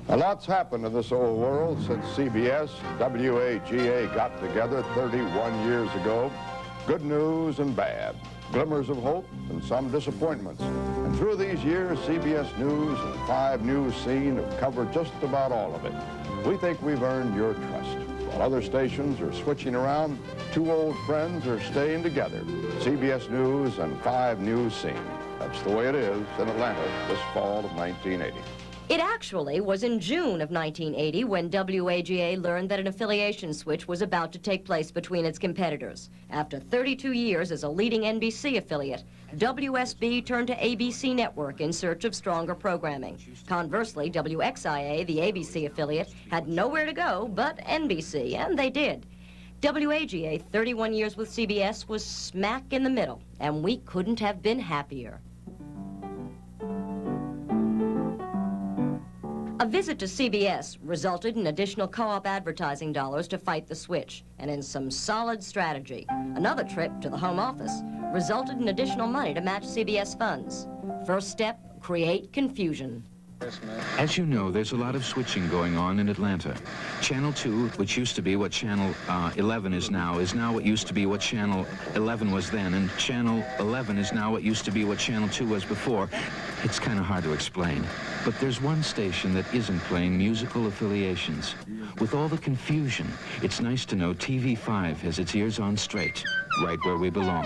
A lot's happened in this old world since CBS and WAGA got together 31 years ago. Good news and bad, glimmers of hope and some disappointments. And through these years, CBS News and 5 News Scene have covered just about all of it. We think we've earned your trust. While other stations are switching around, 2 old friends are staying together. CBS News and 5 News Scene. That's the way it is in Atlanta this fall of 1980. It actually was in June of 1980 when WAGA learned that an affiliation switch was about to take place between its competitors. After 32 years as a leading NBC affiliate, WSB turned to ABC Network in search of stronger programming. Conversely, WXIA, the ABC affiliate, had nowhere to go but NBC, and they did. WAGA, 31 years with CBS, was smack in the middle, and we couldn't have been happier. A visit to CBS resulted in additional co-op advertising dollars to fight the switch, and in some solid strategy. Another trip to the home office resulted in additional money to match CBS funds. First step, create confusion. As you know, there's a lot of switching going on in Atlanta. Channel 2, which used to be what Channel 11 is now what used to be what Channel 11 was then, and Channel 11 is now what used to be what Channel 2 was before. It's kind of hard to explain. But there's one station that isn't playing musical affiliations. With all the confusion, it's nice to know TV5 has its ears on straight, right where we belong.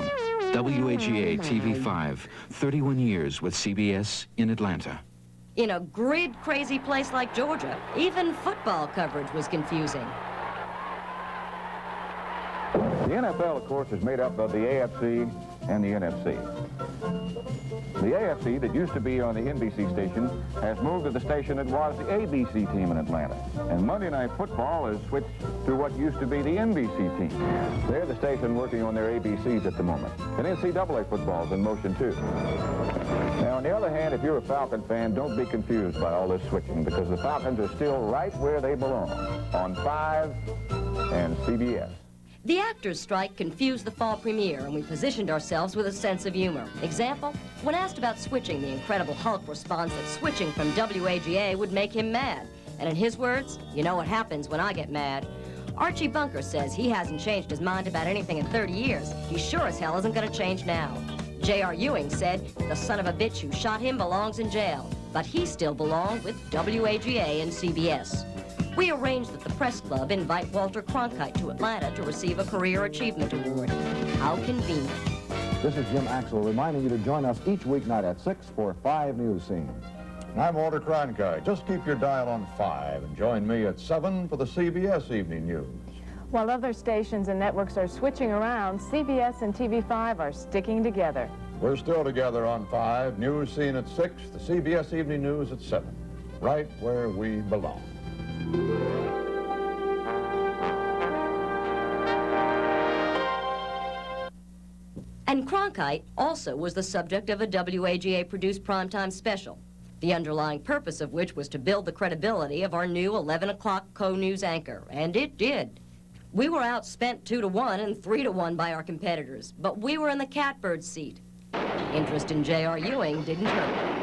WAGA TV5, 31 years with CBS in Atlanta. In a grid-crazy place like Georgia, even football coverage was confusing. The NFL, of course, is made up of the AFC and the NFC. The AFC that used to be on the NBC station has moved to the station that was the ABC team in Atlanta. And Monday Night Football has switched to what used to be the NBC team. They're the station working on their ABCs at the moment. And NCAA football's in motion, too. Now, on the other hand, if you're a Falcon fan, don't be confused by all this switching, because the Falcons are still right where they belong, on 5 and CBS. The actors' strike confused the fall premiere, and we positioned ourselves with a sense of humor. Example, when asked about switching, the Incredible Hulk responds that switching from WAGA would make him mad. And in his words, you know what happens when I get mad. Archie Bunker says he hasn't changed his mind about anything in 30 years. He sure as hell isn't going to change now. J.R. Ewing said the son of a bitch who shot him belongs in jail, but he still belonged with WAGA and CBS. We arranged that the Press Club invite Walter Cronkite to Atlanta to receive a Career Achievement Award. How convenient. This is Jim Axel reminding you to join us each weeknight at 6 for 5 News Scene. I'm Walter Cronkite. Just keep your dial on 5 and join me at 7 for the CBS Evening News. While other stations and networks are switching around, CBS and TV5 are sticking together. We're still together on 5, News Scene at 6, the CBS Evening News at 7, right where we belong. And Cronkite also was the subject of a WAGA-produced primetime special, the underlying purpose of which was to build the credibility of our new 11 o'clock co-news anchor, and it did. We were outspent 2-1 and 3-1 by our competitors, but we were in the catbird seat. Interest in J.R. Ewing didn't hurt.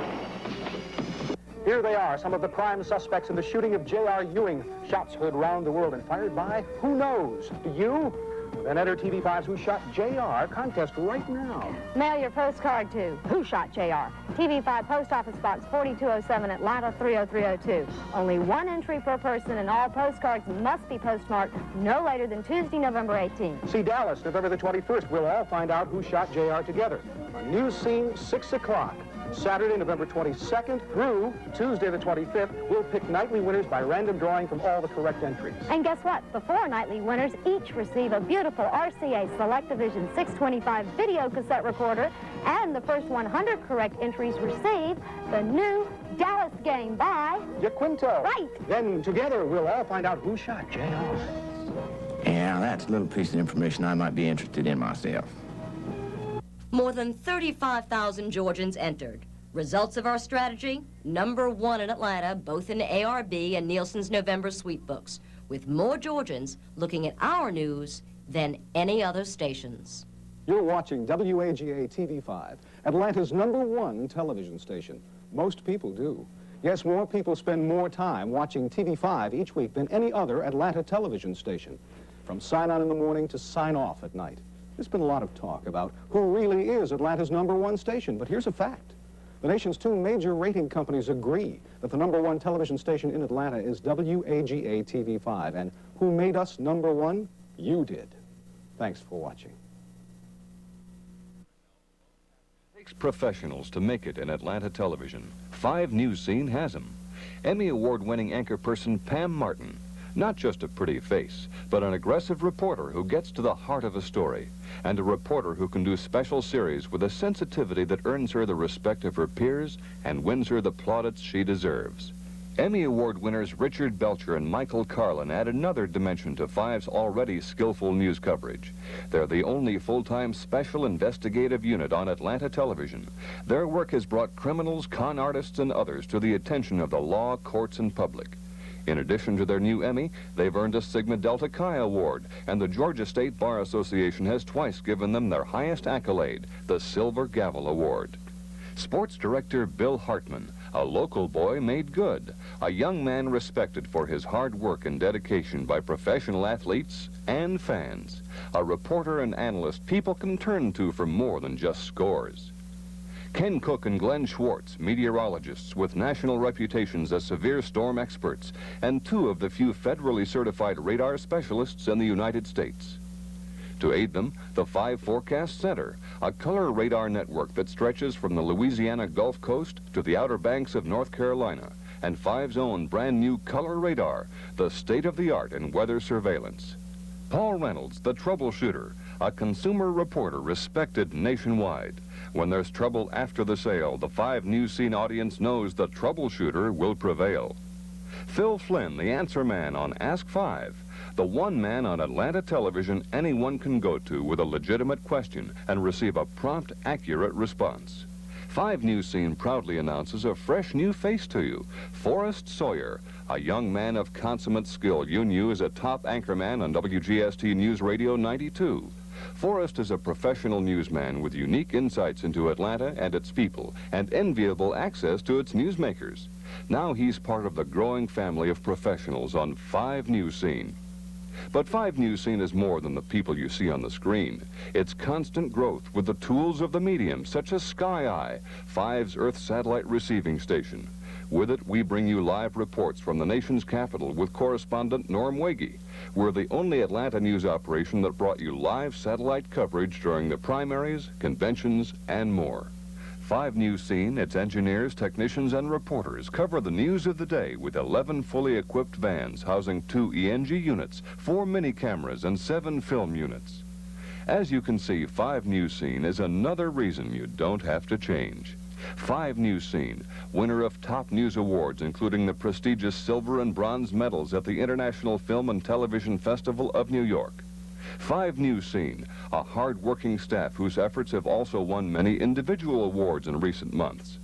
Here they are, some of the prime suspects in the shooting of J.R. Ewing. Shots heard round the world and fired by who knows? You? Then enter TV5's Who Shot J.R. contest right now. Mail your postcard to Who Shot J.R. TV5 Post Office Box 4207 Atlanta 30302. Only 1 entry per person, and all postcards must be postmarked no later than Tuesday, November 18th. See Dallas, November the 21st. We'll all find out who shot J.R. together. On News Scene, 6 o'clock. Saturday, November 22nd through Tuesday the 25th, we'll pick nightly winners by random drawing from all the correct entries. And guess what? The 4 nightly winners each receive a beautiful RCA Select Division 625 video cassette recorder, and the first 100 correct entries receive the new Dallas game by Yaquinto. Right. Then together, we'll all find out who shot J.R. Yeah, that's a little piece of information I might be interested in myself. More than 35,000 Georgians entered. Results of our strategy, #1 in Atlanta, both in the ARB and Nielsen's November sweep books, with more Georgians looking at our news than any other stations. You're watching WAGA TV5, Atlanta's #1 television station. Most people do. Yes, more people spend more time watching TV5 each week than any other Atlanta television station, from sign on in the morning to sign off at night. There's been a lot of talk about who really is Atlanta's #1 station, but here's a fact. The nation's two major rating companies agree that the #1 television station in Atlanta is WAGA TV5, and who made us #1? You did. Thanks for watching. It takes professionals to make it in Atlanta television. 5 News Scene has them. Emmy Award-winning anchor person Pam Martin. Not just a pretty face, but an aggressive reporter who gets to the heart of a story, and a reporter who can do special series with a sensitivity that earns her the respect of her peers and wins her the plaudits she deserves. Emmy Award winners Richard Belcher and Michael Carlin add another dimension to 5's already skillful news coverage. They're the only full-time special investigative unit on Atlanta television. Their work has brought criminals, con artists, and others to the attention of the law, courts, and public. In addition to their new Emmy, they've earned a Sigma Delta Chi Award, and the Georgia State Bar Association has twice given them their highest accolade, the Silver Gavel Award. Sports director Bill Hartman, a local boy made good, a young man respected for his hard work and dedication by professional athletes and fans, a reporter and analyst people can turn to for more than just scores. Ken Cook and Glenn Schwartz, meteorologists with national reputations as severe storm experts, and 2 of the few federally certified radar specialists in the United States. To aid them, the 5 Forecast Center, a color radar network that stretches from the Louisiana Gulf Coast to the Outer Banks of North Carolina, and 5's own brand new color radar, the state-of-the-art in weather surveillance. Paul Reynolds, the troubleshooter, a consumer reporter respected nationwide. When there's trouble after the sale, the 5 News Scene audience knows the troubleshooter will prevail. Phil Flynn, the answer man on Ask 5, the one man on Atlanta television anyone can go to with a legitimate question and receive a prompt, accurate response. 5 News Scene proudly announces a fresh new face to you, Forrest Sawyer, a young man of consummate skill you knew as a top anchorman on WGST News Radio 92. Forrest is a professional newsman with unique insights into Atlanta and its people and enviable access to its newsmakers. Now he's part of the growing family of professionals on 5 News Scene. But 5 News Scene is more than the people you see on the screen. It's constant growth with the tools of the medium, such as Sky Eye, 5's Earth satellite receiving station. With it, we bring you live reports from the nation's capital with correspondent Norm Wege. We're the only Atlanta news operation that brought you live satellite coverage during the primaries, conventions, and more. 5 News Scene, its engineers, technicians, and reporters cover the news of the day with 11 fully equipped vans housing 2 ENG units, 4 mini cameras, and 7 film units. As you can see, 5 News Scene is another reason you don't have to change. 5 News Scene, winner of top news awards, including the prestigious silver and bronze medals at the International Film and Television Festival of New York. 5 News Scene, a hard-working staff whose efforts have also won many individual awards in recent months.